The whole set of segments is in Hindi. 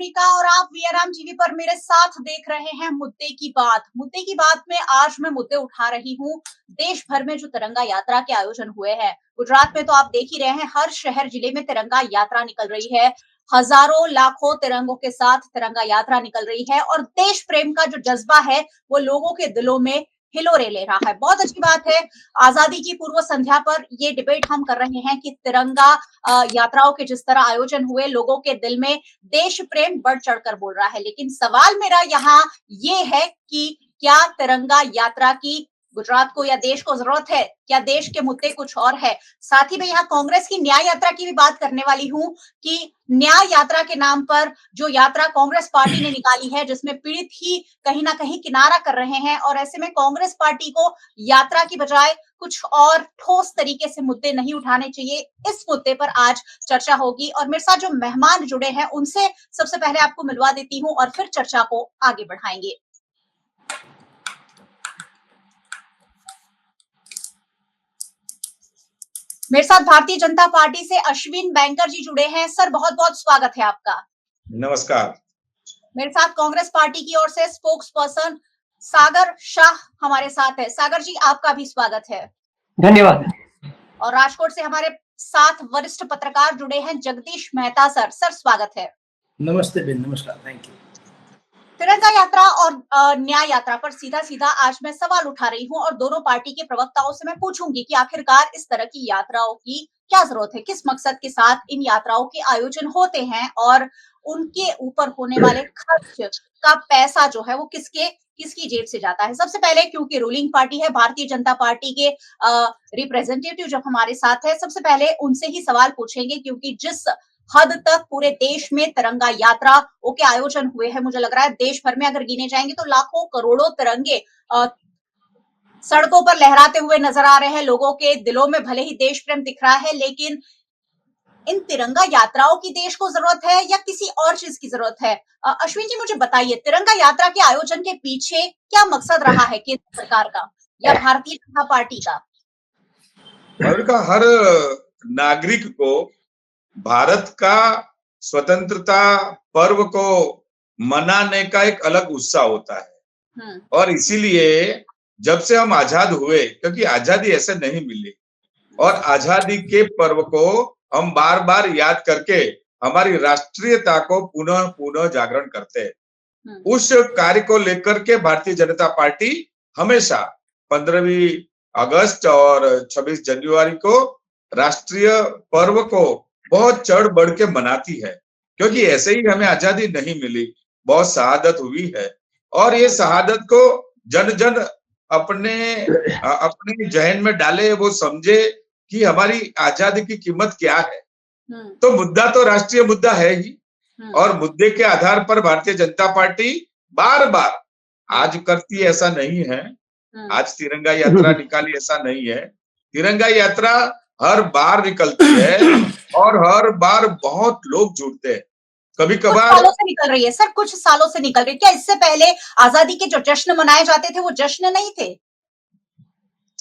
अफ्रीका और आप वीआरएम टीवी पर मेरे साथ देख रहे हैं मुद्दे की बात। मुद्दे की बात में आज मैं मुद्दे उठा रही हूँ देश भर में जो तिरंगा यात्रा के आयोजन हुए हैं। गुजरात में तो आप देख ही रहे हैं, हर शहर जिले में तिरंगा यात्रा निकल रही है। हजारों लाखों तिरंगों के साथ तिरंगा यात्रा निकल रही है और देश प्रेम का जो जज्बा है वो लोगों के दिलों में हिलोरे ले रहा है। बहुत अच्छी बात है। आजादी की पूर्व संध्या पर ये डिबेट हम कर रहे हैं कि तिरंगा यात्राओं के जिस तरह आयोजन हुए, लोगों के दिल में देश प्रेम बढ़ चढ़कर बोल रहा है। लेकिन सवाल मेरा यहाँ ये है कि क्या तिरंगा यात्रा की गुजरात को या देश को जरूरत है? क्या देश के मुद्दे कुछ और है? साथ ही मैं यहाँ कांग्रेस की न्याय यात्रा की भी बात करने वाली हूँ कि न्याय यात्रा के नाम पर जो यात्रा कांग्रेस पार्टी ने निकाली है, जिसमें पीड़ित ही कहीं ना कहीं किनारा कर रहे हैं, और ऐसे में कांग्रेस पार्टी को यात्रा की बजाय कुछ और ठोस तरीके से मुद्दे नहीं उठाने चाहिए। इस मुद्दे पर आज चर्चा होगी और मेरे साथ जो मेहमान जुड़े हैं उनसे सबसे पहले आपको मिलवा देती हूँ और फिर चर्चा को आगे बढ़ाएंगे। मेरे साथ भारतीय जनता पार्टी से अश्विन बैंकर जी जुड़े हैं। सर, बहुत बहुत स्वागत है आपका। नमस्कार। मेरे साथ कांग्रेस पार्टी की ओर से स्पोक्स पर्सन सागर शाह हमारे साथ है। सागर जी, आपका भी स्वागत है। धन्यवाद। और राजकोट से हमारे साथ वरिष्ठ पत्रकार जुड़े हैं, जगदीश मेहता सर। सर, स्वागत है। नमस्ते बेन, नमस्कार, थैंक यू। तिरंगा यात्रा और न्याय यात्रा पर सीधा सीधा आज मैं सवाल उठा रही हूँ और दोनों पार्टी के प्रवक्ताओं से मैं पूछूंगी कि आखिरकार इस तरह की यात्राओं की क्या जरूरत है, किस मकसद के साथ इन यात्राओं के आयोजन होते हैं और उनके ऊपर होने वाले खर्च का पैसा जो है वो किसकी जेब से जाता है। सबसे पहले, क्योंकि रूलिंग पार्टी है, भारतीय जनता पार्टी के रिप्रेजेंटेटिव जब हमारे साथ है, सबसे पहले उनसे ही सवाल पूछेंगे, क्योंकि जिस हद तक पूरे देश में तिरंगा यात्रा के आयोजन हुए हैं, मुझे लग रहा है देश भर में अगर गिने जाएंगे तो लाखों करोड़ों तिरंगे सड़कों पर लहराते हुए नजर आ रहे हैं। लोगों के दिलों में भले ही देश प्रेम दिख रहा है, लेकिन इन तिरंगा यात्राओं की देश को जरूरत है या किसी और चीज की जरूरत है? अश्विन जी, मुझे बताइए, तिरंगा यात्रा के आयोजन के पीछे क्या मकसद रहा है केंद्र सरकार का या भारतीय जनता पार्टी का? हर नागरिक को भारत का स्वतंत्रता पर्व को मनाने का एक अलग उत्साह होता है। और इसीलिए जब से हम आजाद हुए, क्योंकि आजादी ऐसे नहीं मिली, और आजादी के पर्व को हम बार बार याद करके हमारी राष्ट्रीयता को पुनः पुनः जागरण करते हैं। उस कार्य को लेकर के भारतीय जनता पार्टी हमेशा 15वीं अगस्त और 26 जनवरी को राष्ट्रीय पर्व को बहुत चढ़ बढ़ के मनाती है, क्योंकि ऐसे ही हमें आजादी नहीं मिली, बहुत शहादत हुई है। और ये शहादत को जन जन अपने जहन में डाले, वो समझे कि हमारी आजादी की कीमत क्या है। तो मुद्दा तो राष्ट्रीय मुद्दा है ही, और मुद्दे के आधार पर भारतीय जनता पार्टी बार बार आज करती है, ऐसा नहीं है। आज तिरंगा यात्रा निकाली ऐसा नहीं है, तिरंगा यात्रा हर बार निकलती है और हर बार बहुत लोग जुड़ते हैं। कभी कभार सालों से निकल रही है सर, कुछ सालों से निकल रही है। क्या इससे पहले आजादी के जो जश्न मनाए जाते थे वो जश्न नहीं थे?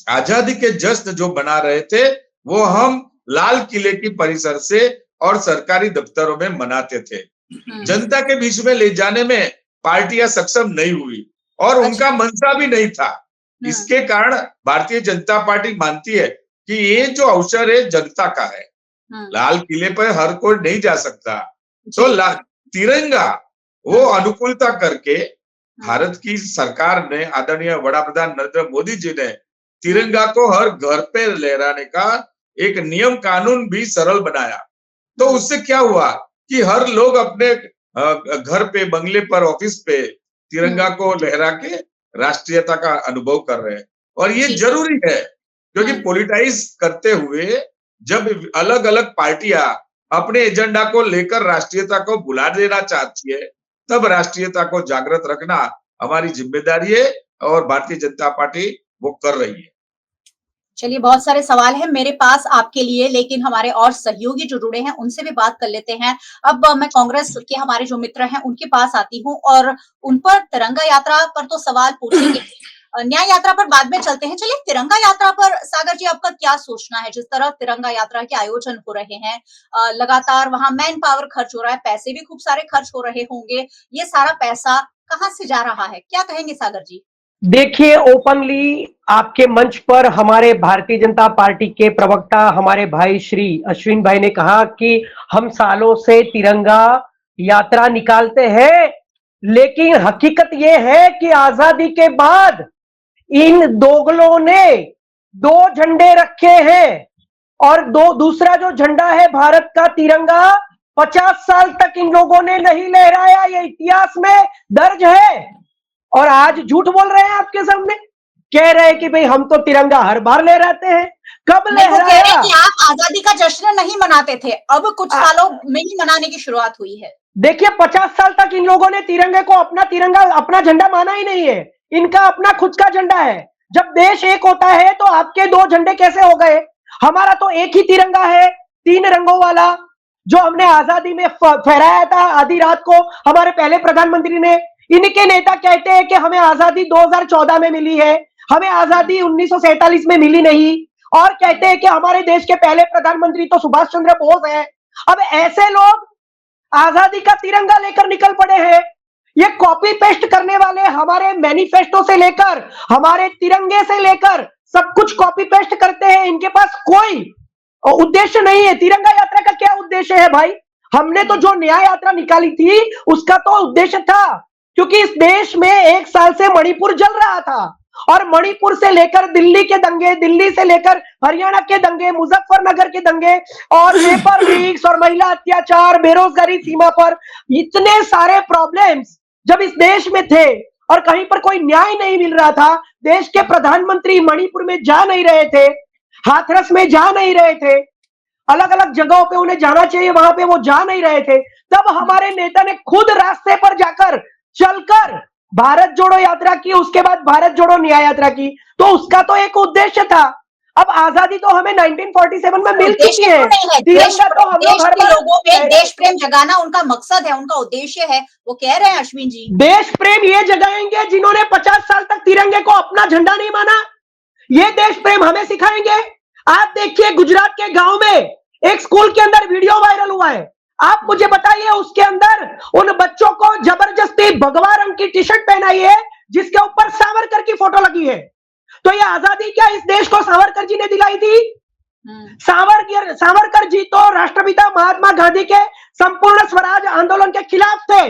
आजादी के जश्न जो मना रहे थे वो हम लाल किले की परिसर से और सरकारी दफ्तरों में मनाते थे। जनता के बीच में ले जाने में पार्टियां सक्षम नहीं हुई और उनका मंशा भी नहीं था। इसके कारण भारतीय जनता पार्टी मानती है कि ये जो अवसर है जनता का है, लाल किले पर हर कोई नहीं जा सकता, तो तिरंगा वो अनुकूलता करके भारत की सरकार ने, आदरणीय वड़ा प्रधान नरेंद्र मोदी जी ने तिरंगा को हर घर पे लहराने का एक नियम कानून भी सरल बनाया। तो उससे क्या हुआ कि हर लोग अपने घर पे, बंगले पर, ऑफिस पे तिरंगा को लहरा के राष्ट्रीयता का अनुभव कर रहे हैं। और ये जरूरी है, क्योंकि पॉलिटाइज करते हुए जब अलग अलग पार्टियां अपने एजेंडा को लेकर राष्ट्रीयता को भुला देना चाहती है, तब राष्ट्रीयता को जागृत रखना हमारी जिम्मेदारी है और भारतीय जनता पार्टी वो कर रही है। चलिए, बहुत सारे सवाल हैं मेरे पास आपके लिए, लेकिन हमारे और सहयोगी जो जुड़े हैं उनसे भी बात कर लेते हैं। अब मैं कांग्रेस के हमारे जो मित्र हैं उनके पास आती हूँ और उन पर तिरंगा यात्रा पर तो सवाल पूछेंगे, न्याय यात्रा पर बाद में चलते हैं। चलिए तिरंगा यात्रा पर सागर जी आपका क्या सोचना है? जिस तरह तिरंगा यात्रा के आयोजन हो रहे हैं, लगातार वहां मैन पावर खर्च हो रहा है, पैसे भी खूब सारे खर्च हो रहे होंगे। ये सारा पैसा कहाँ से जा रहा है? क्या कहेंगे सागर जी? देखिए, ओपनली आपके मंच पर हमारे भारतीय जनता पार्टी के प्रवक्ता हमारे भाई श्री अश्विन भाई ने कहा कि हम सालों से तिरंगा यात्रा निकालते हैं, लेकिन हकीकत यह है कि आजादी के बाद इन दोगलों ने दो झंडे रखे हैं और दूसरा जो झंडा है भारत का तिरंगा 50 साल तक इन लोगों ने नहीं लहराया। ये इतिहास में दर्ज है और आज झूठ बोल रहे हैं आपके सामने, कह रहे हैं कि भाई हम तो तिरंगा हर बार लहराते हैं। कब लहराया? कि आप आजादी का जश्न नहीं मनाते थे, अब कुछ सालों में ही मनाने की शुरुआत हुई है। देखिए 50 साल तक इन लोगों ने तिरंगे को अपना तिरंगा, अपना झंडा माना ही नहीं है। इनका अपना खुद का झंडा है। जब देश एक होता है तो आपके दो झंडे कैसे हो गए? हमारा तो एक ही तिरंगा है, 3 रंगों वाला, जो हमने आजादी में फहराया था आधी रात को हमारे पहले प्रधानमंत्री ने। इनके नेता कहते हैं कि हमें आजादी 2014 में मिली है, हमें आजादी 1947 में मिली नहीं, और कहते हैं कि हमारे देश के पहले प्रधानमंत्री तो सुभाष चंद्र बोस है। अब ऐसे लोग आजादी का तिरंगा लेकर निकल पड़े हैं। ये कॉपी पेस्ट करने वाले हमारे मैनिफेस्टो से लेकर हमारे तिरंगे से लेकर सब कुछ कॉपी पेस्ट करते हैं। इनके पास कोई उद्देश्य नहीं है। तिरंगा यात्रा का क्या उद्देश्य है भाई? हमने तो जो न्याय यात्रा निकाली थी उसका तो उद्देश्य था, क्योंकि इस देश में 1 साल से मणिपुर जल रहा था और मणिपुर से लेकर दिल्ली के दंगे, दिल्ली से लेकर हरियाणा के दंगे, मुजफ्फरनगर के दंगे और पेपर लीक्स और महिला अत्याचार, बेरोजगारी सीमा पर इतने सारे प्रॉब्लम्स जब इस देश में थे और कहीं पर कोई न्याय नहीं मिल रहा था, देश के प्रधानमंत्री मणिपुर में जा नहीं रहे थे, हाथरस में जा नहीं रहे थे, अलग अलग जगहों पे उन्हें जाना चाहिए वहां पे वो जा नहीं रहे थे, तब हमारे नेता ने खुद रास्ते पर जाकर चलकर भारत जोड़ो यात्रा की, उसके बाद भारत जोड़ो न्याय यात्रा की। तो उसका तो एक उद्देश्य था। अब आजादी तो हमें 1947 में मिल चुकी है। तिरंगा तो हम लोग हर बार, लोगों में देश प्रेम जगाना उनका मकसद है, उनका उद्देश्य है, वो कह रहे हैं अश्विन जी। देश प्रेम ये जगाएंगे जिन्होंने 50 साल तक तिरंगे को अपना झंडा नहीं माना। ये देश प्रेम हमें सिखाएंगे। आप देखिए गुजरात के गांव में एक स्कूल के अंदर वीडियो वायरल हुआ है। आप मुझे बताइए, उसके अंदर उन बच्चों को जबरदस्ती भगवा रंग की टी शर्ट पहनाई है जिसके ऊपर सावरकर की फोटो लगी है। तो ये आजादी क्या इस देश को सावरकर जी ने दिलाई थी? सावरकर जी तो राष्ट्रपिता महात्मा गांधी के संपूर्ण स्वराज आंदोलन के खिलाफ थे।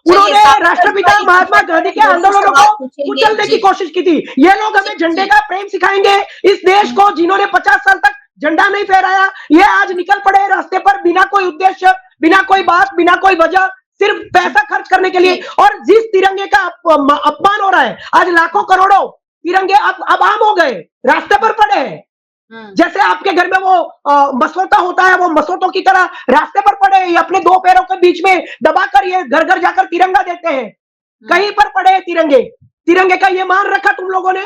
उन्होंने राष्ट्रपिता महात्मा गांधी के आंदोलनों को कुचलने की कोशिश की थी। ये लोग हमें झंडे का प्रेम सिखाएंगे इस देश को जिन्होंने 50 साल तक झंडा नहीं फहराया। ये आज निकल पड़े रास्ते पर बिना कोई उद्देश्य, बिना कोई बात, बिना कोई वजह, सिर्फ पैसा खर्च करने के लिए। और जिस तिरंगे का अपमान हो रहा है, आज लाखों करोड़ों तिरंगे अब आम हो गए, रास्ते पर पड़े हैं। जैसे आपके घर में वो मसौता होता है, वो मसौतों की तरह रास्ते पर पड़े हैं। अपने 2 पैरों के बीच में दबाकर ये घर घर जाकर तिरंगा देते हैं। कहीं पर पड़े हैं तिरंगे। तिरंगे का ये मान रखा तुम लोगों ने।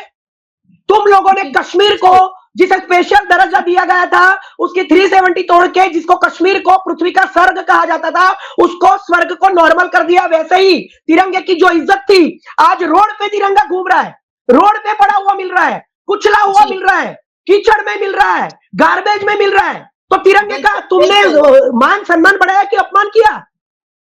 तुम लोगों ने कश्मीर को, जिसे स्पेशल दर्जा दिया गया था, उसकी 370 तोड़ के, जिसको कश्मीर को पृथ्वी का स्वर्ग कहा जाता था, उसको स्वर्ग को नॉर्मल कर दिया। वैसे ही तिरंगे की जो इज्जत थी, आज रोड पे तिरंगा घूम रहा है, रोड पे पड़ा हुआ मिल रहा है, कुचला हुआ मिल रहा है, कीचड़ में मिल रहा है, गार्बेज में मिल रहा है। तो तिरंगे का तुमने मान सम्मान बढ़ाया कि अपमान किया?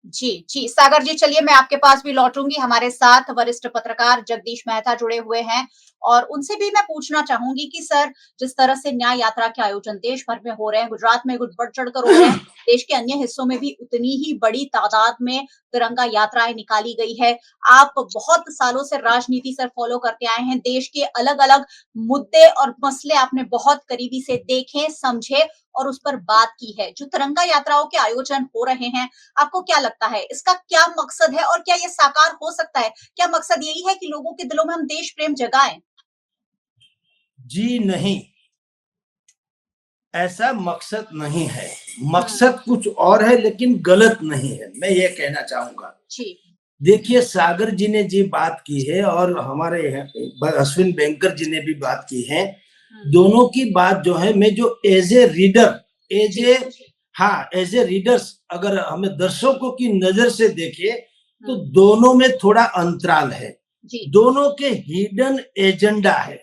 जी सागर जी, चलिए मैं आपके पास भी लौटूंगी। हमारे साथ वरिष्ठ पत्रकार जगदीश मेहता जुड़े हुए हैं और उनसे भी मैं पूछना चाहूंगी कि सर, जिस तरह से न्याय यात्रा के आयोजन देश भर में हो रहे हैं, गुजरात में कुछ बढ़ चढ़कर हो रहे हैं, देश के अन्य हिस्सों में भी उतनी ही बड़ी तादाद में तिरंगा यात्राएं निकाली गई है। आप बहुत सालों से राजनीति सर फॉलो करते आए हैं, देश के अलग अलग मुद्दे और मसले आपने बहुत करीबी से देखे, समझे और उस पर बात की है। जो तिरंगा यात्राओं के आयोजन हो रहे हैं, आपको क्या लगता है इसका क्या मकसद है और क्या ये साकार हो सकता है? क्या मकसद यही है कि लोगों के दिलों में हम देश प्रेम जगाएं? जी नहीं, ऐसा मकसद नहीं है। मकसद कुछ और है, लेकिन गलत नहीं है, मैं ये कहना चाहूंगा। देखिए, सागर जी ने जी बात की है और हमारे अश्विन बैंकर जी ने भी बात की है। दोनों की बात जो है, मैं जो as a reader, as a readers अगर हमें दर्शकों की नजर से देखे तो दोनों में थोड़ा अंतराल है। दोनों के हिडन एजेंडा है।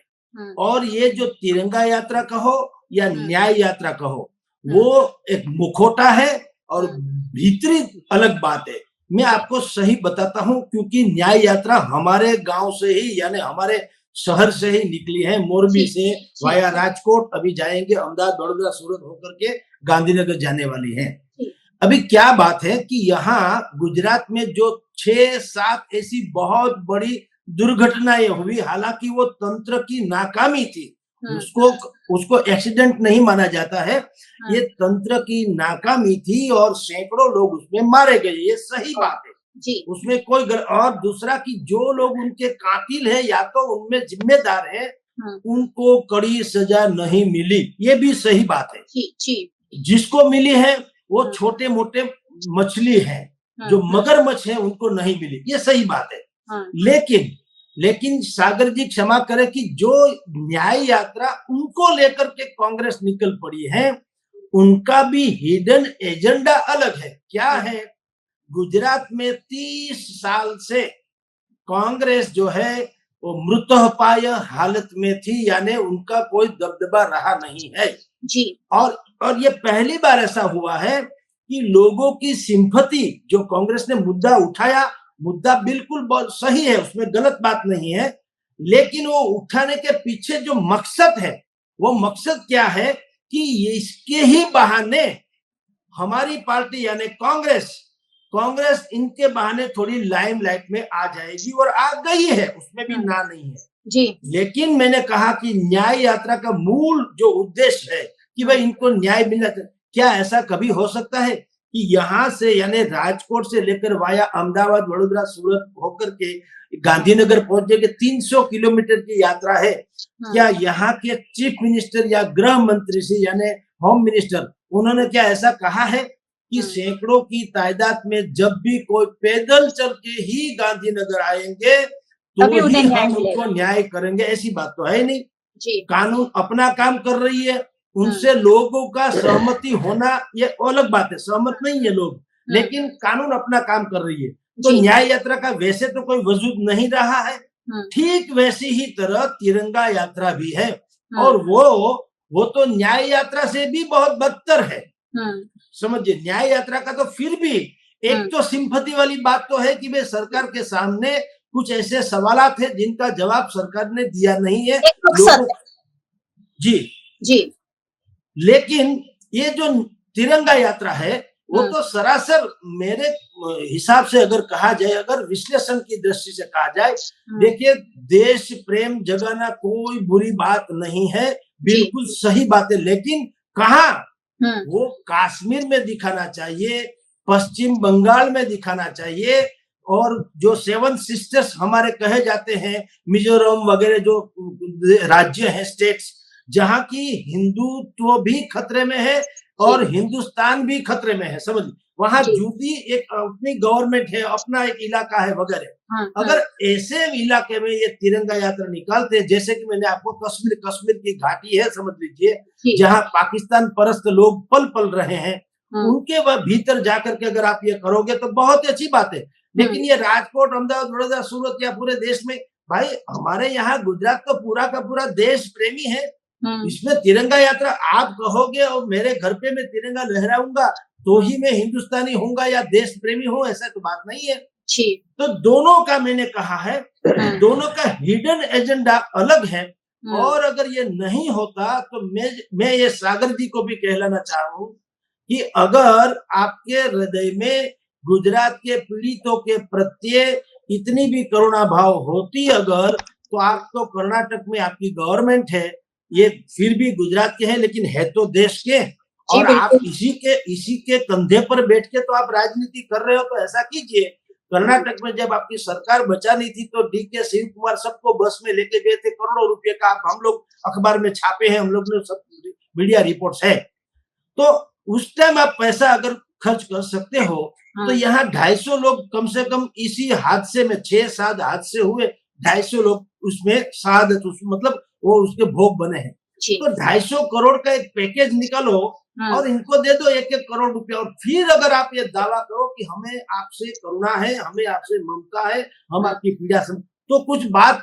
और ये जो तिरंगा यात्रा कहो या न्याय यात्रा कहो, वो एक मुखौटा है और भीतरी अलग बात है। मैं आपको सही बताता हूं, क्योंकि न्याय यात्रा हमारे गांव से ही, यानी हमारे शहर से ही निकली है, मोरबी से वाया राजकोट, अभी जाएंगे अहमदाबाद, बड़ौदा, सूरत होकर के गांधीनगर जाने वाली है। अभी क्या बात है कि यहाँ गुजरात में जो 6-7 ऐसी बहुत बड़ी दुर्घटनाएं हुई, हालांकि वो तंत्र की नाकामी थी, उसको एक्सीडेंट नहीं माना जाता है, ये तंत्र की नाकामी थी और सैकड़ों लोग उसमें मारे गए, ये सही बात है जी। उसमें कोई और दूसरा कि जो लोग उनके कातिल है या तो उनमें जिम्मेदार है, उनको कड़ी सजा नहीं मिली, ये भी सही बात है जी। जिसको मिली है वो छोटे मोटे मछली है, जो मगरमच्छ है उनको नहीं मिली, ये सही बात है। लेकिन सागर जी क्षमा करें कि जो न्याय यात्रा उनको लेकर के कांग्रेस निकल पड़ी है, उनका भी हिडन एजेंडा अलग है। क्या है? गुजरात में 30 साल से कांग्रेस जो है वो मृतपाय हालत में थी, यानी उनका कोई दबदबा रहा नहीं है जी। और ये पहली बार ऐसा हुआ है कि लोगों की सिंपैथी, जो कांग्रेस ने मुद्दा उठाया, मुद्दा बिल्कुल बहुत सही है, उसमें गलत बात नहीं है, लेकिन वो उठाने के पीछे जो मकसद है, वो मकसद क्या है कि इसके ही बहाने हमारी पार्टी यानी कांग्रेस इनके बहाने थोड़ी लाइमलाइट में आ जाएगी, और आ गई है, उसमें भी ना नहीं है जी। लेकिन मैंने कहा कि न्याय यात्रा का मूल जो उद्देश्य है कि भाई इनको न्याय मिलना, क्या ऐसा कभी हो सकता है कि यहाँ से यानी राजकोट से लेकर वाया अहमदाबाद, वडोदरा, सूरत होकर के गांधीनगर पहुंचने के 300 किलोमीटर की यात्रा है, क्या यहाँ के चीफ मिनिस्टर या गृह मंत्री से यानी होम मिनिस्टर, उन्होंने क्या ऐसा कहा है कि सैकड़ों की तादाद में जब भी कोई पैदल चल के ही गांधीनगर आएंगे तो ही हम उनको न्याय करेंगे? ऐसी बात तो है नहीं जी। कानून अपना काम कर रही है, उनसे लोगों का सहमति होना ये अलग बात है, सहमत नहीं है लोग, लेकिन कानून अपना काम कर रही है। तो न्याय यात्रा का वैसे तो कोई वजूद नहीं रहा है, ठीक वैसी ही तरह तिरंगा यात्रा भी है, और वो तो न्याय यात्रा से भी बहुत बदतर है। समझिए, न्याय यात्रा का तो फिर भी एक तो सिंपैथी वाली बात तो है कि भाई सरकार के सामने कुछ ऐसे सवालात है जिनका जवाब सरकार ने दिया नहीं है लोगों जी। लेकिन ये जो तिरंगा यात्रा है वो तो सरासर मेरे हिसाब से अगर कहा जाए, अगर विश्लेषण की दृष्टि से कहा जाए, देखिए देश प्रेम जगाना कोई बुरी बात नहीं है, बिल्कुल सही बात है, लेकिन कहाँ वो कश्मीर में दिखाना चाहिए, पश्चिम बंगाल में दिखाना चाहिए, और जो 7 सिस्टर्स हमारे कहे जाते हैं, मिजोरम वगैरह जो राज्य हैं, स्टेट्स, जहाँ की हिंदुत्व भी खतरे में है और हिंदुस्तान भी खतरे में है, समझ, वहाँ यूपी एक अपनी गवर्नमेंट है, अपना एक इलाका है वगैरह। अगर ऐसे इलाके में ये तिरंगा यात्रा निकालते, जैसे कि मैंने आपको कश्मीर की घाटी है, समझ लीजिए, जहाँ पाकिस्तान परस्त लोग पल पल रहे हैं, उनके वह भीतर जाकर के अगर आप ये करोगे तो बहुत अच्छी बात है। लेकिन ये राजकोट, अहमदाबाद, वडोदरा, सूरत या पूरे देश में, भाई हमारे यहाँ गुजरात तो पूरा का पूरा देश प्रेमी है, इसमें तिरंगा यात्रा आप कहोगे और मेरे घर पे मैं तिरंगा लहराऊंगा तो ही मैं हिंदुस्तानी होऊंगा या देश प्रेमी हूँ, ऐसा तो बात नहीं है। तो दोनों का मैंने कहा है, दोनों का हिडन एजेंडा अलग है, और अगर ये नहीं होता तो मैं ये सागर जी को भी कहलाना चाहूँ कि अगर आपके हृदय में गुजरात के पीड़ितों के प्रत्ये इतनी भी करुणा भाव होती अगर, तो आप तो कर्नाटक में आपकी गवर्नमेंट है, ये फिर भी गुजरात के हैं लेकिन है तो देश के, और आप इसी के कंधे पर बैठ के तो आप राजनीति कर रहे हो, तो ऐसा कीजिए। कर्नाटक में जब आपकी सरकार बचानी थी तो DK शिव कुमार सबको बस में लेके गए थे, करोड़ों रुपए का, हम लोग अखबार में छापे हैं, हम लोग ने सब मीडिया रिपोर्ट्स है। तो उस टाइम आप पैसा अगर खर्च कर सकते हो तो यहाँ 250 लोग कम से कम इसी हादसे में, 6-7 हादसे हुए, 250 लोग उसमें शहादत, मतलब वो उसके भोग बने हैं। तो 250 करोड़ का एक पैकेज निकालो और इनको दे दो 1-1 करोड़ रुपया, और फिर अगर आप ये दावा करो कि हमें आपसे करुणा है, हमें आपसे ममता है, हम आपकी पीड़ा तो कुछ बात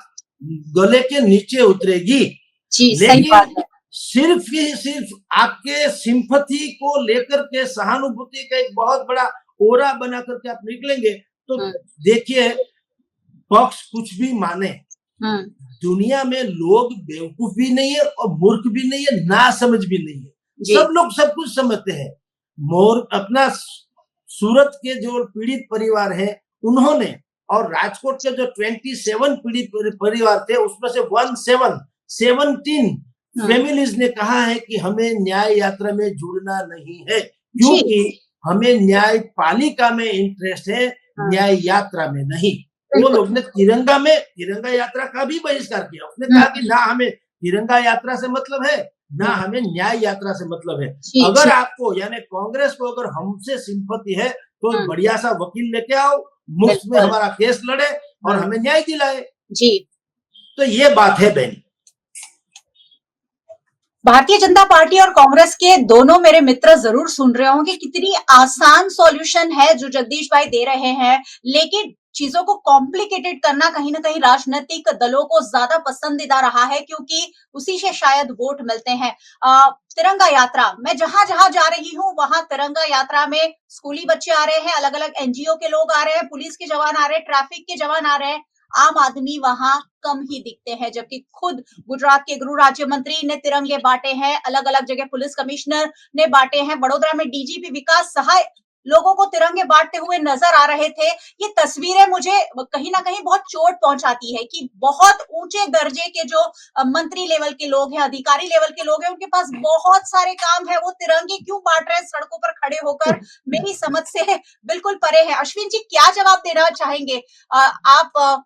गले के नीचे उतरेगी। जी, सही बात है। सिर्फ ही सिर्फ आपके सिंपैथी को लेकर के सहानुभूति का एक बहुत बड़ा ओरा बना करके आप निकलेंगे तो देखिए, पक्ष कुछ भी माने, दुनिया में लोग बेवकूफ भी नहीं है और मूर्ख भी नहीं है, ना समझ भी नहीं है, सब लोग सब कुछ समझते हैं। अपना सूरत के जो पीड़ित परिवार है उन्होंने और राजकोट के जो 27 पीड़ित परिवार थे उसमें से 17 फैमिलीज ने कहा है कि हमें न्याय यात्रा में जुड़ना नहीं है, क्योंकि हमें न्यायपालिका में इंटरेस्ट है, न्याय यात्रा में नहीं। वो लोग ने तिरंगा यात्रा का भी बहिष्कार किया। उसने कहा कि ना हमें तिरंगा यात्रा से मतलब है, ना हमें न्याय यात्रा से मतलब है। अगर आपको यानी कांग्रेस को अगर हमसे सिंपैथी है तो बढ़िया सा वकील लेके आओ, मुफ्त में हमारा केस लड़े और हमें न्याय दिलाए। जी, तो ये बात है बहन। भारतीय जनता पार्टी और कांग्रेस के दोनों मेरे मित्र जरूर सुन रहे होंगे कितनी आसान सॉल्यूशन है जो जगदीश भाई दे रहे हैं, लेकिन चीजों को कॉम्प्लिकेटेड करना कहीं ना कहीं राजनीतिक दलों को ज्यादा पसंदीदा रहा है, क्योंकि उसी से शायद वोट मिलते हैं। तिरंगा यात्रा, मैं जहां जहां जा रही हूं वहां तिरंगा यात्रा में स्कूली बच्चे आ रहे हैं, अलग अलग एनजीओ के लोग आ रहे हैं, पुलिस के जवान आ रहे हैं, ट्रैफिक के जवान आ रहे हैं, आम आदमी वहां कम ही दिखते हैं। जबकि खुद गुजरात के गृह राज्य मंत्री ने तिरंगे बांटे हैं, अलग अलग जगह पुलिस कमिश्नर ने बांटे हैं, बड़ोदरा में डीजीपी विकास सहाय लोगों को तिरंगे बांटते हुए नजर आ रहे थे। ये तस्वीरें मुझे कहीं ना कहीं बहुत चोट पहुंचाती है कि बहुत ऊंचे दर्जे के जो मंत्री लेवल के लोग हैं, अधिकारी लेवल के लोग हैं, उनके पास बहुत सारे काम है, वो तिरंगे क्यों बांट रहे हैं सड़कों पर खड़े होकर, मेरी समझ से बिल्कुल परे है। अश्विन जी, क्या जवाब देना चाहेंगे? आप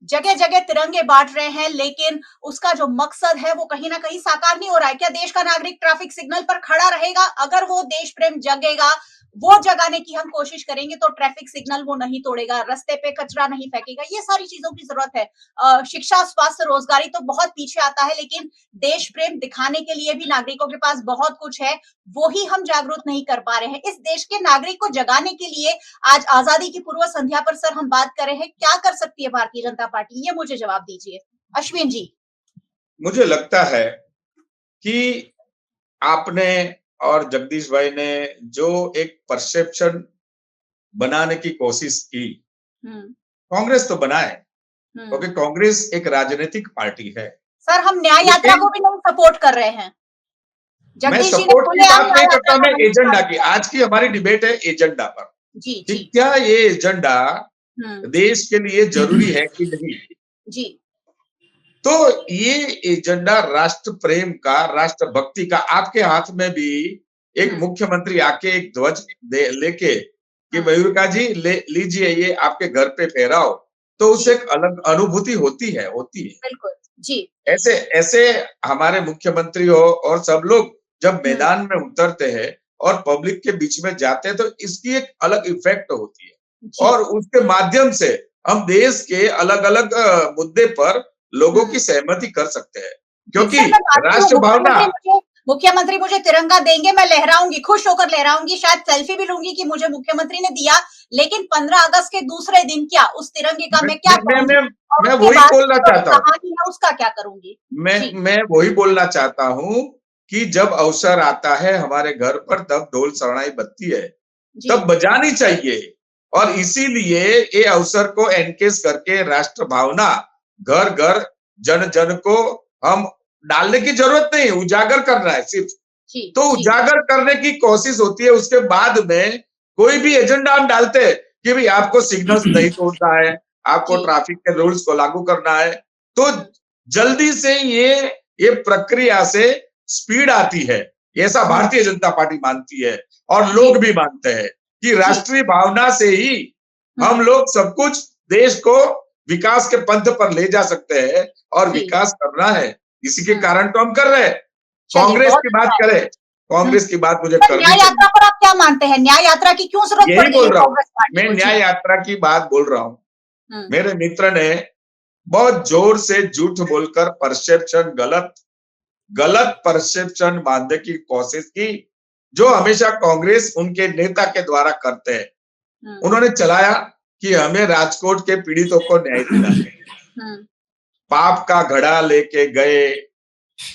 जगह जगह तिरंगे बांट रहे हैं, लेकिन उसका जो मकसद है वो कहीं ना कहीं साकार नहीं हो रहा है। क्या देश का नागरिक ट्रैफिक सिग्नल पर खड़ा रहेगा? अगर वो देश प्रेम जगेगा, वो जगाने की हम कोशिश करेंगे तो ट्रैफिक सिग्नल वो नहीं तोड़ेगा, रास्ते पे कचरा नहीं फेंकेगा। ये सारी चीजों की जरूरत है। शिक्षा, स्वास्थ्य, रोजगारी तो बहुत पीछे आता है, लेकिन देश प्रेम दिखाने के लिए भी नागरिकों के पास बहुत कुछ है, वो ही हम जागरूक नहीं कर पा रहे हैं। इस देश के नागरिक को जगाने के लिए आज आजादी की पूर्व संध्या पर सर हम बात कर रहे हैं, क्या कर सकती है भारतीय जनता पार्टी? ये मुझे जवाब दीजिए अश्विन जी। मुझे लगता है कि आपने और जगदीश भाई ने जो एक परसेप्शन बनाने की कोशिश की, कांग्रेस तो बनाए, क्योंकि कांग्रेस एक राजनीतिक पार्टी है। सर, हम न्याय यात्रा को भी नहीं सपोर्ट कर रहे हैं। मैं सपोर्ट की बात नहीं करता, मैं एजेंडा की, आज की हमारी डिबेट है एजेंडा पर कि क्या ये एजेंडा देश के लिए जरूरी है कि नहीं। जी, तो ये एजेंडा राष्ट्र प्रेम का, राष्ट्र भक्ति का, आपके हाथ में भी एक मुख्यमंत्री आके एक ध्वज लेके कि मयूरिका जी लीजिए, ये आपके घर पे फहराओ, तो उससे एक अलग अनुभूति होती है। बिल्कुल जी। ऐसे हमारे मुख्यमंत्री हो और सब लोग जब मैदान में उतरते हैं और पब्लिक के बीच में जाते हैं तो इसकी एक अलग इफेक्ट होती है, और उसके माध्यम से हम देश के अलग अलग मुद्दे पर लोगों की सहमति कर सकते हैं, क्योंकि राष्ट्र भावना। मुख्यमंत्री मुझे तिरंगा देंगे, मैं लहराऊंगी, खुश होकर लहराऊंगी, शायद सेल्फी भी लूंगी कि मुझे मुख्यमंत्री ने दिया, लेकिन 15 अगस्त के दूसरे दिन क्या उस तिरंगे का मैं क्या करूंगी? मैं वही बोलना चाहता हूँ, उसका क्या करूंगी? मैं वही बोलना चाहता हूँ कि जब अवसर आता है हमारे घर पर, तब ढोल शरणाई बजती है, तब बजानी चाहिए। और इसीलिए ये अवसर को एनकेज करके राष्ट्र भावना घर घर जन जन को हम डालने की जरूरत नहीं, उजागर करना है सिर्फ। तो उजागर करने की कोशिश होती है, उसके बाद में कोई भी एजेंडा हम डालते हैं कि भाई आपको सिग्नल्स नहीं तोड़ना है, आपको ट्रैफिक के रूल्स को लागू करना है, तो जल्दी से ये प्रक्रिया से स्पीड आती है। ऐसा भारतीय जनता पार्टी मानती है और लोग भी मानते हैं कि राष्ट्रीय भावना से ही हम लोग सब कुछ देश को विकास के पंथ पर ले जा सकते हैं, और विकास करना है, इसी के कारण तो हम कर रहे हैं। कांग्रेस की बात करें, कांग्रेस की बात मुझे करनी न्याय यात्रा पर आप क्या मानते हैं? न्याय यात्रा की क्यों जरूरत पड़ रही है? यही बोल रहा हूँ मैं, न्याय यात्रा की बात बोल रहा हूँ। मेरे मित्र ने बहुत जोर से झूठ बोलकर परसेप्शन, गलत परसेप्शन बांधने की कोशिश की, जो हमेशा कांग्रेस उनके नेता के द्वारा करते हैं। उन्होंने चलाया कि हमें राजकोट के पीड़ितों को न्याय दिलाना है। पाप का घड़ा लेके गए,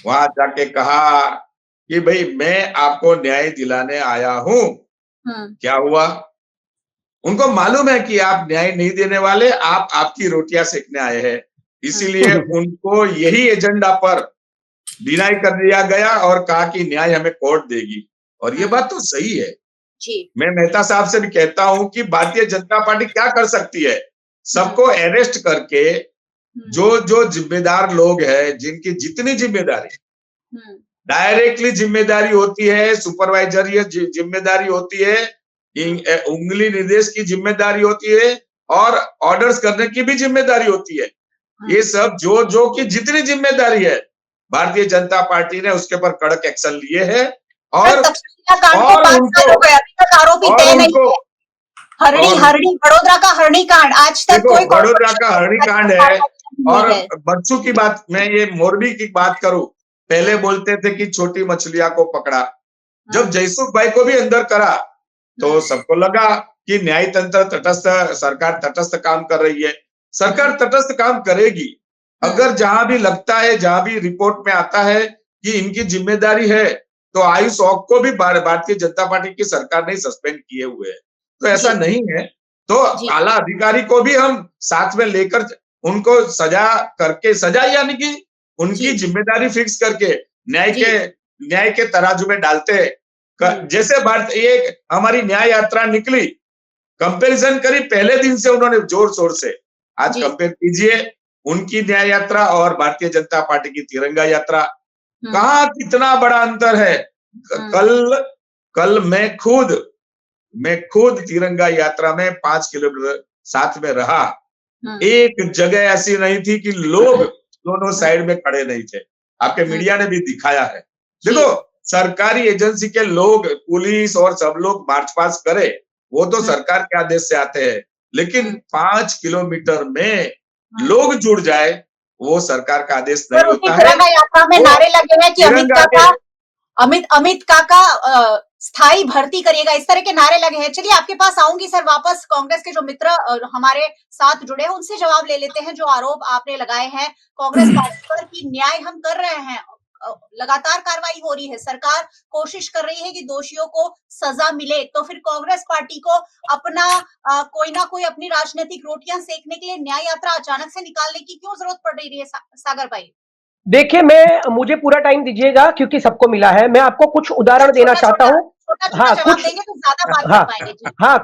वहां जाके कहा कि भाई मैं आपको न्याय दिलाने आया हूं। क्या हुआ? उनको मालूम है कि आप न्याय नहीं देने वाले, आप आपकी रोटियां सेकने आए हैं, इसीलिए उनको यही एजेंडा पर डिनाई कर दिया गया और कहा कि न्याय हमें कोर्ट देगी। और ये बात तो सही है जी। मैं मेहता साहब से भी कहता हूं कि भारतीय जनता पार्टी क्या कर सकती है, सबको अरेस्ट करके जो जिम्मेदार लोग हैं, जिनकी जितनी जिम्मेदारी डायरेक्टली जिम्मेदारी होती है, सुपरवाइजरी जिम्मेदारी होती है, उंगली निर्देश की जिम्मेदारी होती है और ऑर्डर्स करने की भी जिम्मेदारी होती है। ये सब जो की जितनी जिम्मेदारी है भारतीय जनता पार्टी ने उसके ऊपर कड़क एक्शन लिए है और हरणी बड़ोदरा का हरणी कांड आज तक कोई बड़ोदरा का हरणी कांड है। और बच्चों की बात, मैं ये मोरबी की बात करूं, पहले बोलते थे कि छोटी मछलियां को पकड़ा, जब जयसुख भाई को भी अंदर करा तो सबको लगा कि न्याय तंत्र तटस्थ, सरकार तटस्थ काम कर रही है। सरकार तटस्थ काम करेगी अगर जहां भी लगता है, जहां भी रिपोर्ट में आता है कि इनकी जिम्मेदारी है, तो आयुष ओक को भी भारतीय जनता पार्टी की सरकार ने सस्पेंड किए हुए हैं। तो ऐसा नहीं है, तो आला अधिकारी को भी हम साथ में लेकर उनको सजा करके, सजा यानी कि उनकी जिम्मेदारी फिक्स करके न्याय के तराजू में डालते हैं। जैसे भारत ये हमारी न्याय यात्रा निकली, कंपैरिजन करी पहले दिन से उन्होंने जोर शोर से, आज कंपेयर कीजिए उनकी न्याय यात्रा और भारतीय जनता पार्टी की तिरंगा यात्रा, कहाँ कितना बड़ा अंतर है। कल मैं खुद तिरंगा यात्रा में 5 किलोमीटर साथ में रहा, एक जगह ऐसी नहीं थी कि लोग दोनों साइड में खड़े नहीं थे। आपके मीडिया ने भी दिखाया है। देखो, सरकारी एजेंसी के लोग, पुलिस और सब लोग मार्च पास्ट करे, वो तो सरकार के आदेश से आते हैं, लेकिन 5 किलोमीटर में लोग जुड़ जाए, वो सरकार का आदेश नहीं होता है। तिरंगा यात्रा में नारे लगे हैं कि अमित काका स्थायी भर्ती करिएगा, इस तरह के नारे लगे हैं। चलिए आपके पास आऊंगी सर वापस, कांग्रेस के जो मित्र हमारे साथ जुड़े हैं उनसे जवाब ले लेते हैं। जो आरोप आपने लगाए हैं कांग्रेस पार्टी पर कि न्याय हम कर रहे हैं, लगातार कार्रवाई हो रही है, सरकार कोशिश कर रही है कि दोषियों को सजा मिले, तो फिर कांग्रेस पार्टी को अपना कोई ना कोई अपनी राजनीतिक रोटियां सेकने के लिए न्याय यात्रा अचानक से निकालने की क्यों जरूरत पड़ रही है सागर भाई? देखिए, मुझे पूरा टाइम दीजिएगा क्योंकि सबको मिला है। मैं आपको कुछ उदाहरण देना चाहता हूँ।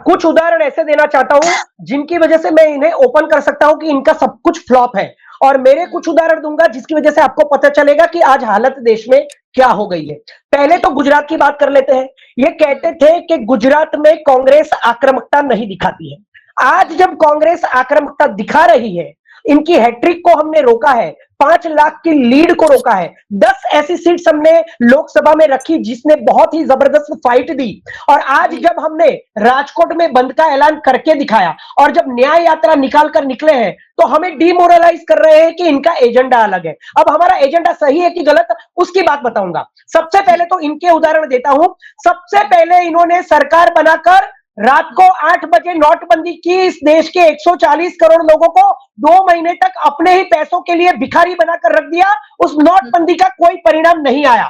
कुछ उदाहरण ऐसे देना चाहता हूँ जिनकी वजह से मैं इन्हें ओपन कर सकता हूँ कि इनका सब कुछ फ्लॉप है, और मेरे कुछ उदाहरण दूंगा जिसकी वजह से आपको पता चलेगा कि आज हालत देश में क्या हो गई है। पहले तो गुजरात की बात कर लेते हैं। ये कहते थे कि गुजरात में कांग्रेस आक्रामकता नहीं दिखाती है। आज जब कांग्रेस आक्रामकता दिखा रही है, इनकी हैट्रिक को हमने रोका है, 5 लाख की लीड को रोका है, 10 ऐसी सीट्स हमने लोकसभा में रखी जिसने बहुत ही जबरदस्त फाइट दी, और आज जब हमने राजकोट में बंद का ऐलान करके दिखाया और जब न्याय यात्रा निकाल कर निकले हैं, तो हमें डिमोरलाइज कर रहे हैं कि इनका एजेंडा अलग है। अब हमारा एजेंडा सही है कि गलत, उसकी बात बताऊंगा। सबसे पहले तो इनके उदाहरण देता हूं। सबसे पहले इन्होंने सरकार बनाकर रात को 8 बजे नोटबंदी की, इस देश के 140 करोड़ लोगों को 2 महीने तक अपने ही पैसों के लिए भिखारी बनाकर रख दिया। उस नोटबंदी का कोई परिणाम नहीं आया।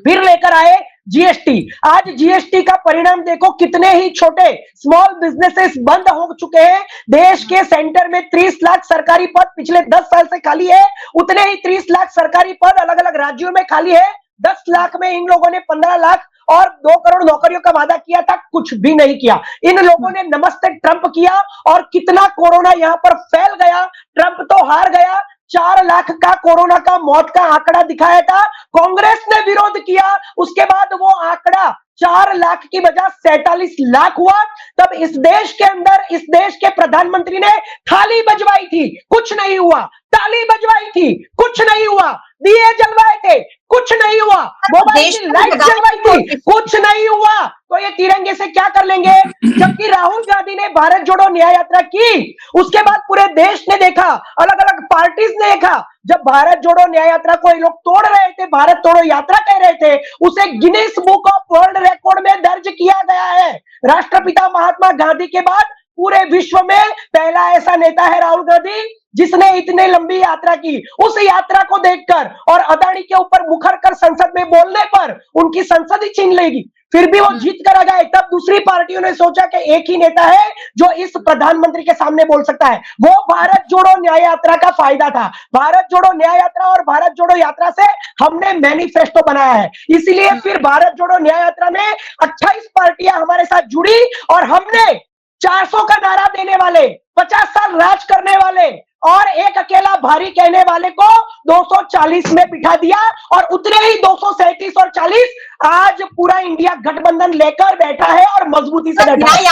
फिर लेकर आए जीएसटी। आज जीएसटी का परिणाम देखो, कितने ही छोटे स्मॉल बिजनेसेस बंद हो चुके हैं। देश के सेंटर में 30 लाख सरकारी पद पिछले 10 साल से खाली है, उतने ही 30 लाख सरकारी पद अलग अलग राज्यों में खाली है। 10 लाख में इन लोगों ने 15 लाख और 2 करोड़ नौकरियों का वादा किया था, कुछ भी नहीं किया। इन लोगों ने नमस्ते ट्रंप किया और कितना कोरोना यहां पर फैल गया। ट्रंप तो हार गया, 4 लाख का कोरोना का मौत का आंकड़ा दिखाया था, कांग्रेस ने विरोध किया, उसके बाद वो आंकड़ा 4 लाख की बजाय 47 लाख हुआ। तब इस देश के अंदर इस देश के प्रधानमंत्री ने थाली बजवाई थी, कुछ नहीं हुआ। ताली बजवाई थी, कुछ नहीं हुआ। दिए जलवाए थे, कुछ नहीं हुआ। मोबाइल की लाइट जलवाई थी, कुछ नहीं हुआ। तो ये तिरंगे से क्या कर लेंगे? जबकि राहुल गांधी ने भारत जोड़ो न्याय यात्रा की, उसके बाद पूरे देश ने देखा, अलग अलग पार्टीज ने देखा, जब भारत जोड़ो न्याय यात्रा को ये लोग तोड़ रहे थे, भारत तोड़ो यात्रा कह रहे थे, उसे Guinness book of world record में दर्ज किया गया है। राष्ट्रपिता महात्मा गांधी के बाद पूरे विश्व में पहला ऐसा नेता है राहुल गांधी जिसने इतने लंबी यात्रा की, उस यात्रा को देखकर और अदानी के ऊपर मुखर कर संसद में बोलने पर उनकी संसद ही छीन लेगी, फिर भी वो जीत कर आ जाए, तब दूसरी पार्टियों ने सोचा कि एक ही नेता है जो इस प्रधानमंत्री के सामने बोल सकता है। वो भारत जोड़ो न्याय यात्रा का फायदा था। भारत जोड़ो न्याय यात्रा और भारत जोड़ो यात्रा से हमने मैनिफेस्टो बनाया है, इसलिए फिर भारत जोड़ो न्याय यात्रा में 28 पार्टियां हमारे साथ जुड़ी और हमने 400 का नारा देने वाले, 50 साल राज करने वाले और एक अकेला भारी कहने वाले को 240 में बिठा दिया और उतने ही 237 और 40 आज पूरा इंडिया गठबंधन लेकर बैठा है और मजबूती से बैठा है।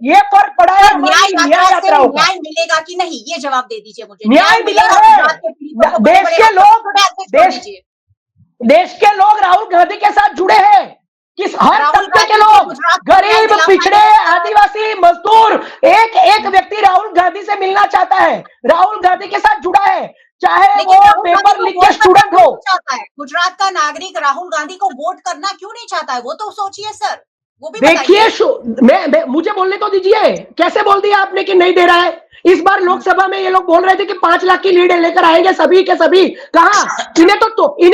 ये फर्क पड़ा है न्याय मिलेगा कि नहीं, ये जवाब दे दीजिए मुझे। न्याय मिला है। देश के लोग राहुल गांधी के साथ जुड़े हैं, किस हर तबके के लोग, गरीब, पिछड़े, आदिवासी, मजदूर, एक एक व्यक्ति राहुल गांधी से मिलना चाहता है, राहुल गांधी के साथ जुड़ा है, चाहे वो पेपर लिख के स्टूडेंट हो। गुजरात का नागरिक राहुल गांधी को वोट करना क्यों नहीं चाहता है, वो तो सोचिए सर, वो भी देखिए। मुझे बोलने तो दीजिए, कैसे बोल दिया आपने कि नहीं दे रहा है? इस बार लोकसभा में ये लोग बोल रहे थे कि 5 लाख की लीड लेकर आएंगे सभी के सभी। कहा? इन्हें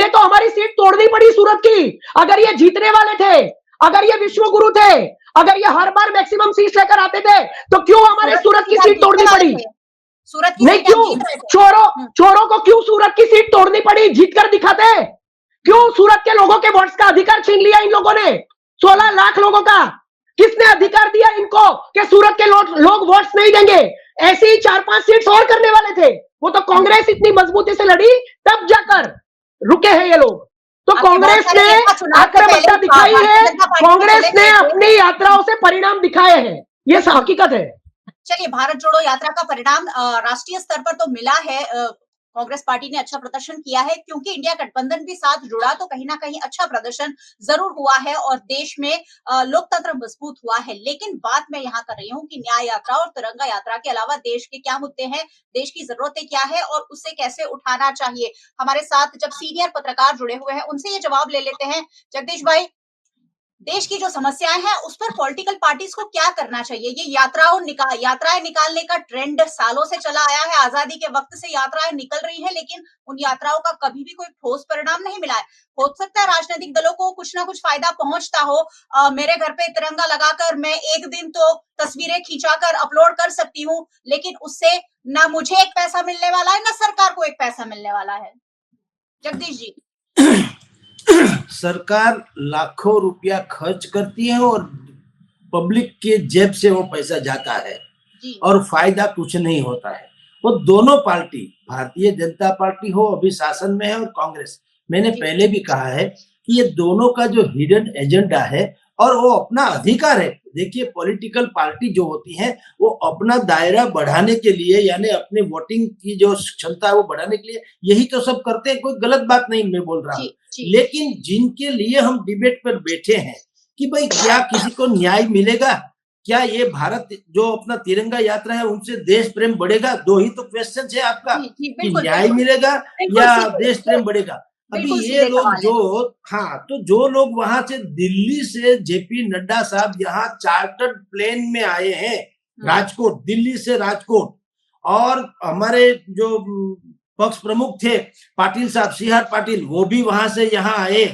तो हमारी सीट तोड़नी पड़ी सूरत की। अगर ये जीतने वाले थे, अगर ये विश्वगुरु थे, अगर ये हर बार मैक्सिमम सीट लेकर आते थे, तो क्यों हमारे सूरत की सीट तोड़नी पड़ी? सूरत नहीं, क्यों चोरों को क्यों सूरत की सीट तोड़नी पड़ी? जीत कर दिखाते। क्यों सूरत के लोगों के वोट्स का अधिकार छीन लिया इन लोगों ने? 16 लाख लोगों का किसने अधिकार दिया इनको कि सूरत के लोग वोट्स नहीं देंगे? ऐसे ही 4-5 सीट्स और करने वाले थे, वो तो कांग्रेस इतनी मजबूती से लड़ी तब जाकर रुके हैं ये लोग। तो कांग्रेस ने आक्रामकता दिखाई है, कांग्रेस ने अपनी यात्राओं से परिणाम दिखाए हैं, ये हकीकत है। चलिए, भारत जोड़ो यात्रा का परिणाम राष्ट्रीय स्तर पर तो मिला है, कांग्रेस पार्टी ने अच्छा प्रदर्शन किया है, क्योंकि इंडिया गठबंधन भी साथ जुड़ा तो कहीं ना कहीं अच्छा प्रदर्शन जरूर हुआ है और देश में लोकतंत्र मजबूत हुआ है। लेकिन बात मैं यहाँ कर रही हूँ कि न्याय यात्रा और तिरंगा यात्रा के अलावा देश के क्या मुद्दे हैं, देश की जरूरतें क्या है और उसे कैसे उठाना चाहिए। हमारे साथ जब सीनियर पत्रकार जुड़े हुए हैं, उनसे ये जवाब ले लेते हैं। जगदीश भाई, देश की जो समस्याएं हैं उस पर पॉलिटिकल पार्टीज को क्या करना चाहिए? ये यात्राएं निकालने का ट्रेंड सालों से चला आया है, आजादी के वक्त से यात्राएं निकल रही हैं, लेकिन उन यात्राओं का कभी भी कोई ठोस परिणाम नहीं मिला है। हो सकता है राजनीतिक दलों को कुछ ना कुछ फायदा पहुंचता हो, मेरे घर पे तिरंगा लगाकर मैं एक दिन तो तस्वीरें खींचाकर अपलोड कर सकती हूँ, लेकिन उससे ना मुझे एक पैसा मिलने वाला है, ना सरकार को एक पैसा मिलने वाला है। जगदीश जी। सरकार लाखों रुपया खर्च करती है और पब्लिक के जेब से वो पैसा जाता है और फायदा कुछ नहीं होता है। वो दोनों पार्टी, भारतीय जनता पार्टी हो अभी शासन में है और कांग्रेस, मैंने पहले भी कहा है कि ये दोनों का जो हिडन एजेंडा है और वो अपना अधिकार है। देखिए, पॉलिटिकल पार्टी जो होती है वो अपना दायरा बढ़ाने के लिए, यानी अपने वोटिंग की जो क्षमता है वो बढ़ाने के लिए यही तो सब करते हैं। कोई गलत बात नहीं मैं बोल रहा हूँ, लेकिन जिनके लिए हम डिबेट पर बैठे हैं कि भाई क्या किसी को न्याय मिलेगा, क्या ये भारत जो अपना तिरंगा यात्रा है उनसे देश प्रेम बढ़ेगा? दो ही तो क्वेश्चन है आपका कि न्याय मिलेगा या देश प्रेम बढ़ेगा। अभी ये लोग तो जो लोग वहां से दिल्ली से जेपी नड्डा साहब यहाँ चार्टर्ड प्लेन में आए हैं राजकोट, दिल्ली से राजकोट, और हमारे जो पक्ष प्रमुख थे पाटिल साहब, सीआर पाटिल, वो भी वहां से यहाँ आए,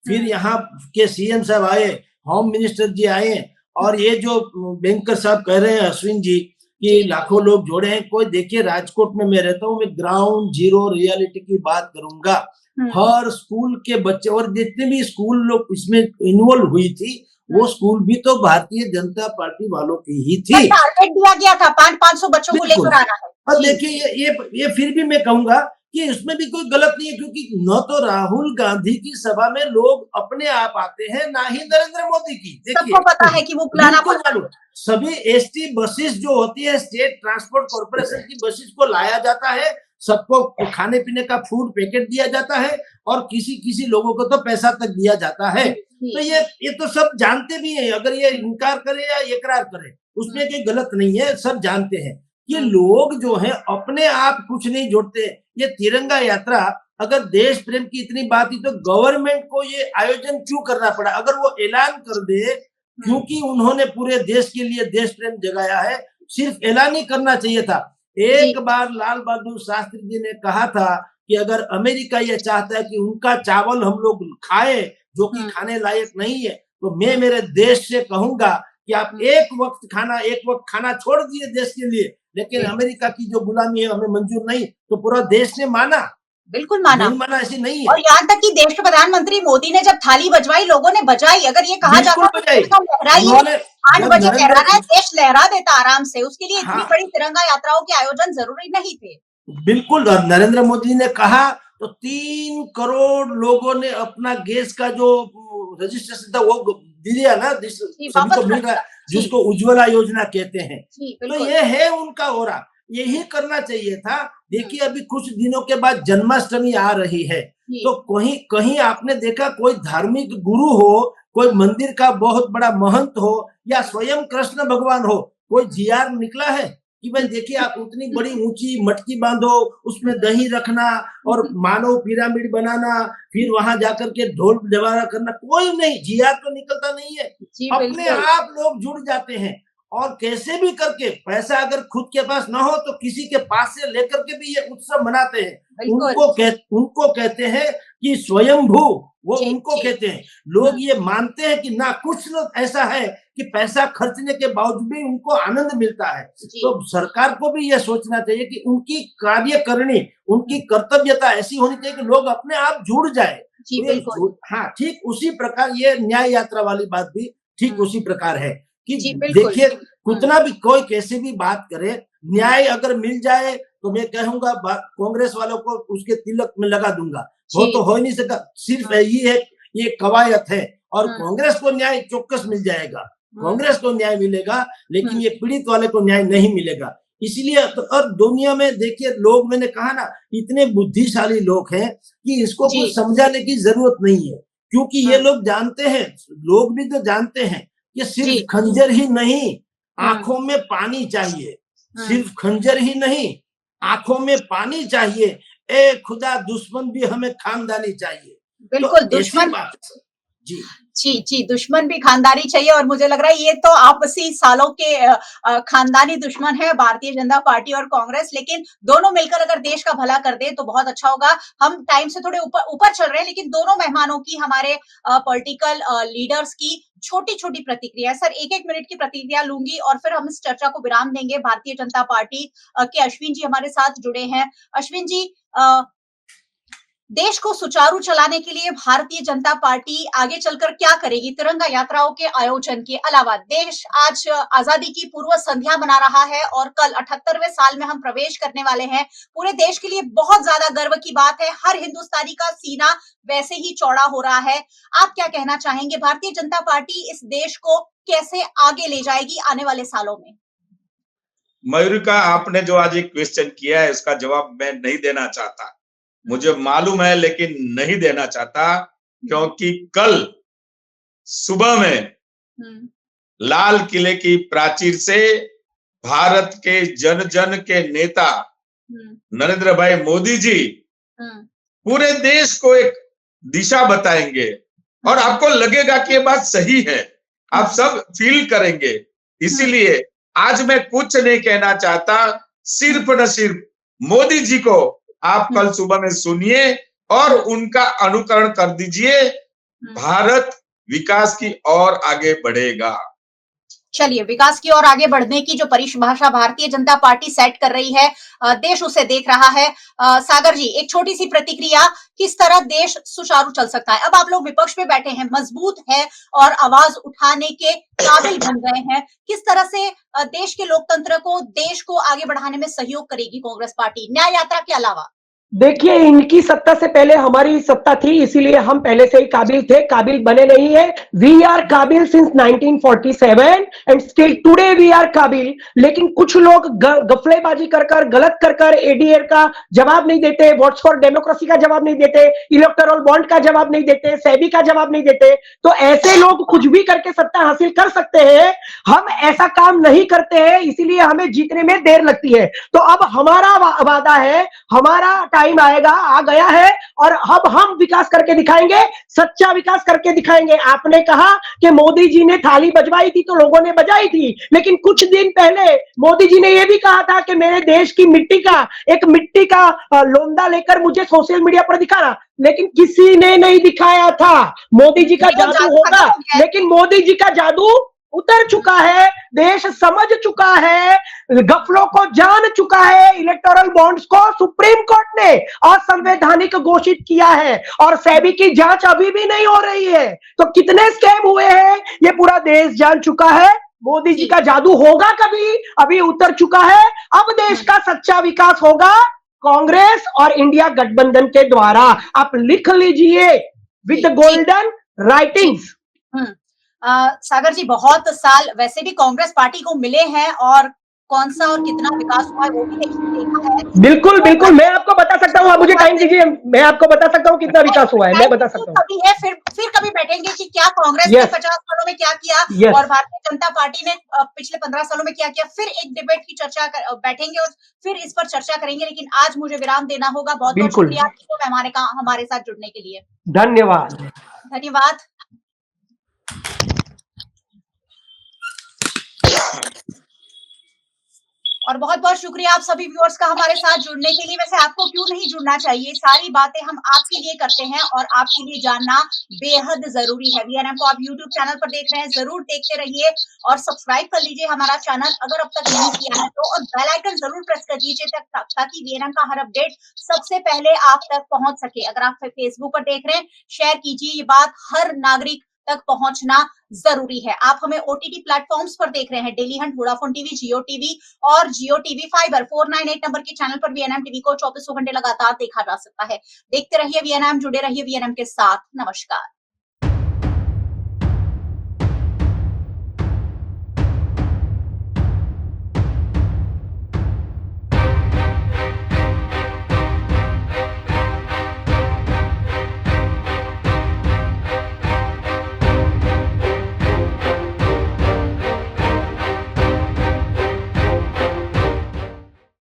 फिर यहाँ के सीएम साहब आए, होम मिनिस्टर जी आए, और ये जो बैंकर साहब कह रहे हैं अश्विन जी कि लाखों लोग जोड़े हैं। कोई देखिए, राजकोट में मैं रहता हूँ, मैं ग्राउंड जीरो रियलिटी की बात करूंगा। हर स्कूल के बच्चे और जितने भी स्कूल लोग इसमें इन्वॉल्व हुई थी, वो स्कूल भी तो भारतीय जनता पार्टी वालों की ही थी। टारगेट दिया गया था 500 बच्चों को लेकर आना है। और देखिए, ये फिर भी मैं कहूंगा कि इसमें भी कोई गलत नहीं है, क्योंकि न तो राहुल गांधी की सभा में लोग अपने आप आते हैं, ना ही नरेंद्र मोदी की। सबको पता है कि वो बुलाना पड़ता। सभी एसटी बसेस जो होती है, स्टेट ट्रांसपोर्ट कॉर्पोरेशन की बसेस को लाया जाता है, सबको खाने पीने का फूड पैकेट दिया जाता है और किसी लोगों को तो पैसा तक दिया जाता है। तो ये तो सब जानते भी हैं, अगर ये इनकार करे या इकरार करे उसमें कोई गलत नहीं है, सब जानते हैं। ये लोग जो है अपने आप कुछ नहीं जोड़ते। ये तिरंगा यात्रा अगर देश प्रेम की इतनी बात थी तो गवर्नमेंट को ये आयोजन क्यों करना पड़ा? अगर वो ऐलान कर दे क्योंकि उन्होंने पूरे देश के लिए देश प्रेम जगाया है, सिर्फ ऐलान ही करना चाहिए था। एक बार लाल बहादुर शास्त्री जी ने कहा था कि अगर अमेरिका ये चाहता है कि उनका चावल हम लोग खाए जो कि खाने लायक नहीं है, तो मैं मेरे देश से कहूंगा कि आप एक वक्त खाना छोड़ दिए देश के लिए, लेकिन अमेरिका की जो गुलामी है हमें मंजूर नहीं। तो पूरा देश ने माना, बिल्कुल माना, नहीं माना ऐसी नहीं है। और यहाँ तक कि देश के प्रधानमंत्री मोदी ने जब थाली बजवाई, लोगों ने बजाई। अगर ये कहा जाता तो लहराइए, 8 बजे लहराना है, देश लहरा देता आराम से। उसके लिए इतनी बड़ी तिरंगा यात्राओं के आयोजन जरूरी नहीं थे। बिल्कुल, और नरेंद्र मोदी ने कहा तो 3 करोड़ लोगों ने अपना गैस का जो रजिस्ट्रेशन था वो दिया ना, सभी को मिल रहा है, जिसको उज्ज्वला योजना कहते हैं। तो ये है उनका हो रहा, यही करना चाहिए था। देखिए अभी कुछ दिनों के बाद जन्माष्टमी आ रही है, तो कहीं आपने देखा कोई धार्मिक गुरु हो, कोई मंदिर का बहुत बड़ा महंत हो, या स्वयं कृष्ण भगवान हो, कोई जीआर निकला है कि भाई देखिए आप उतनी बड़ी ऊंची मटकी बांधो, उसमें दही रखना और मानव पिरामिड बनाना, फिर वहां जाकर के ढोल जवारा करना, कोई नहीं, जीआर तो निकलता नहीं है। अपने आप लोग जुड़ जाते हैं, और कैसे भी करके पैसा अगर खुद के पास ना हो तो किसी के पास से लेकर के भी ये उत्सव मनाते हैं। उनको कहते हैं कि स्वयंभू, वो उनको कहते हैं। लोग ये मानते हैं कि ना, कुछ लोग ऐसा है कि पैसा खर्चने के बावजूद भी उनको आनंद मिलता है। तो सरकार को भी ये सोचना चाहिए कि उनकी कार्यकारिणी, उनकी कर्तव्यता ऐसी होनी चाहिए कि लोग अपने आप जुड़ जाए। हाँ, ठीक उसी प्रकार ये न्याय यात्रा वाली बात भी ठीक उसी प्रकार है कि देखिए कितना भी कोई कैसे भी बात करे, न्याय अगर मिल जाए तो मैं कहूंगा कांग्रेस वालों को उसके तिलक में लगा दूंगा। वो तो हो ही नहीं सकता, सिर्फ यही है, ये कवायद है। और कांग्रेस को न्याय चौक्कस मिल जाएगा, कांग्रेस को न्याय मिलेगा, लेकिन ये पीड़ित वाले को न्याय नहीं मिलेगा। इसलिए और दुनिया में देखिए लोग, मैंने कहा ना, इतने बुद्धिशाली लोग हैं कि इसको कुछ समझाने की जरूरत नहीं है, क्योंकि ये लोग जानते हैं, लोग भी तो जानते हैं कि सिर्फ खंजर ही नहीं, आंखों में पानी चाहिए। सिर्फ खंजर ही नहीं, आंखों में पानी चाहिए। ए खुदा, दुश्मन भी हमें खानदानी चाहिए। बिल्कुल, तो दुश्मन जी दुश्मन भी खानदानी चाहिए। और मुझे लग रहा है ये तो आपसी सालों के खानदानी दुश्मन है भारतीय जनता पार्टी और कांग्रेस, लेकिन दोनों मिलकर अगर देश का भला कर दे तो बहुत अच्छा होगा। हम टाइम से थोड़े ऊपर चल रहे हैं, लेकिन दोनों मेहमानों की, हमारे पॉलिटिकल लीडर्स की छोटी छोटी प्रतिक्रिया, सर 1-1 मिनट की प्रतिक्रिया लूंगी और फिर हम इस चर्चा को विराम देंगे। भारतीय जनता पार्टी के अश्विन जी हमारे साथ जुड़े हैं। अश्विन जी, देश को सुचारू चलाने के लिए भारतीय जनता पार्टी आगे चलकर क्या करेगी? तिरंगा यात्राओं के आयोजन के अलावा देश आज आजादी की पूर्व संध्या मना रहा है और कल 78वें साल में हम प्रवेश करने वाले हैं। पूरे देश के लिए बहुत ज्यादा गर्व की बात है। हर हिंदुस्तानी का सीना वैसे ही चौड़ा हो रहा है। आप क्या कहना चाहेंगे? भारतीय जनता पार्टी इस देश को कैसे आगे ले जाएगी आने वाले सालों में? मयूरिका, आपने जो आज एक क्वेश्चन किया है उसका जवाब मैं नहीं देना चाहता। मुझे मालूम है, लेकिन नहीं देना चाहता, क्योंकि कल सुबह में लाल किले की प्राचीर से भारत के जन जन के नेता नरेंद्र भाई मोदी जी पूरे देश को एक दिशा बताएंगे और आपको लगेगा कि ये बात सही है, आप सब फील करेंगे। इसीलिए आज मैं कुछ नहीं कहना चाहता, सिर्फ न सिर्फ मोदी जी को आप कल सुबह में सुनिए और उनका अनुकरण कर दीजिए। भारत विकास की ओर आगे बढ़ेगा। चलिए, विकास की ओर आगे बढ़ने की जो परिभाषा भारतीय जनता पार्टी सेट कर रही है, देश उसे देख रहा है। सागर जी, एक छोटी सी प्रतिक्रिया, किस तरह देश सुचारू चल सकता है? अब आप लोग विपक्ष में बैठे हैं, मजबूत है और आवाज उठाने के काबिल बन गए हैं। किस तरह से देश के लोकतंत्र को, देश को आगे बढ़ाने में सहयोग करेगी कांग्रेस पार्टी न्याय यात्रा के अलावा? देखिए, इनकी सत्ता से पहले हमारी सत्ता थी, इसीलिए हम पहले से ही काबिल थे, काबिल बने नहीं है। वी आर काबिल since 1947 and still today we are काबिल। लेकिन कुछ लोग गफलेबाजी कर गलत एडीआर का जवाब नहीं देते, वोट्स फॉर डेमोक्रेसी का जवाब नहीं देते, इलेक्टोरल बॉन्ड का जवाब नहीं देते, सेबी का जवाब नहीं देते। तो ऐसे लोग कुछ भी करके सत्ता हासिल कर सकते हैं। हम ऐसा काम नहीं करते हैं, इसीलिए हमें जीतने में देर लगती है। तो अब हमारा वादा है, हमारा टाइम आएगा, आ गया है, और अब हम विकास करके दिखाएंगे, सच्चा विकास करके दिखाएंगे। आपने कहा कि मोदी जी ने थाली बजवाई थी तो लोगों ने बजाई थी, लेकिन कुछ दिन पहले मोदी जी ने यह भी कहा था कि मेरे देश की मिट्टी का लोंदा लेकर मुझे सोशल मीडिया पर दिखाना, लेकिन किसी ने नहीं दिखाया था। मोदी जी का जादू होगा, लेकिन मोदी जी का जादू उतर चुका है, देश समझ चुका है, गफलों को जान चुका है। इलेक्टोरल बॉन्ड्स को सुप्रीम कोर्ट ने असंवैधानिक घोषित किया है और सेबी की जांच अभी भी नहीं हो रही है। तो कितने स्कैम हुए हैं ये पूरा देश जान चुका है। मोदी जी का जादू होगा कभी, अभी उतर चुका है। अब देश का सच्चा विकास होगा कांग्रेस और इंडिया गठबंधन के द्वारा। आप लिख लीजिए विद गोल्डन राइटिंग्स। सागर जी, बहुत साल वैसे भी कांग्रेस पार्टी को मिले हैं और कौन सा और कितना विकास हुआ है वो भी देखा है। बिल्कुल बिल्कुल, मैं आपको बता सकता हूँ, आप मुझे टाइम दीजिए, मैं आपको बता सकता हूँ कितना विकास हुआ है, मैं बता सकता हूँ। कभी है, फिर कभी बैठेंगे कि क्या कांग्रेस ने 50 सालों में क्या किया और भारतीय जनता पार्टी ने पिछले 15 सालों में क्या किया, फिर एक डिबेट की चर्चा बैठेंगे और फिर इस पर चर्चा करेंगे। लेकिन आज मुझे विराम देना होगा। बहुत बहुत शुक्रिया हमारे साथ जुड़ने के लिए। धन्यवाद। धन्यवाद। और बहुत बहुत शुक्रिया आप सभी व्यूअर्स का हमारे साथ जुड़ने के लिए। वैसे आपको क्यों नहीं जुड़ना चाहिए, सारी बातें हम आपके लिए करते हैं और आपके लिए जानना बेहद जरूरी है। वीएनएम को आप यूट्यूब चैनल पर देख रहे हैं, जरूर देखते रहिए और सब्सक्राइब कर लीजिए हमारा चैनल अगर अब तक नहीं किया है तो, और बेल आइकन जरूर प्रेस कर दीजिए ताकि वीएनएम का हर अपडेट सबसे पहले आप तक पहुंच सके। अगर आप फेसबुक पर देख रहे हैं, शेयर कीजिए, ये बात हर नागरिक तक पहुंचना जरूरी है। आप हमें ओटीटी प्लेटफॉर्म्स पर देख रहे हैं, डेली हंट, वोडाफोन टीवी, जियो टीवी और जियो टीवी फाइबर। 498 नंबर के चैनल पर वीएनएम टीवी को 24 घंटे लगातार देखा जा सकता है। देखते रहिए वीएनएम, जुड़े रहिए वीएनएम के साथ। नमस्कार।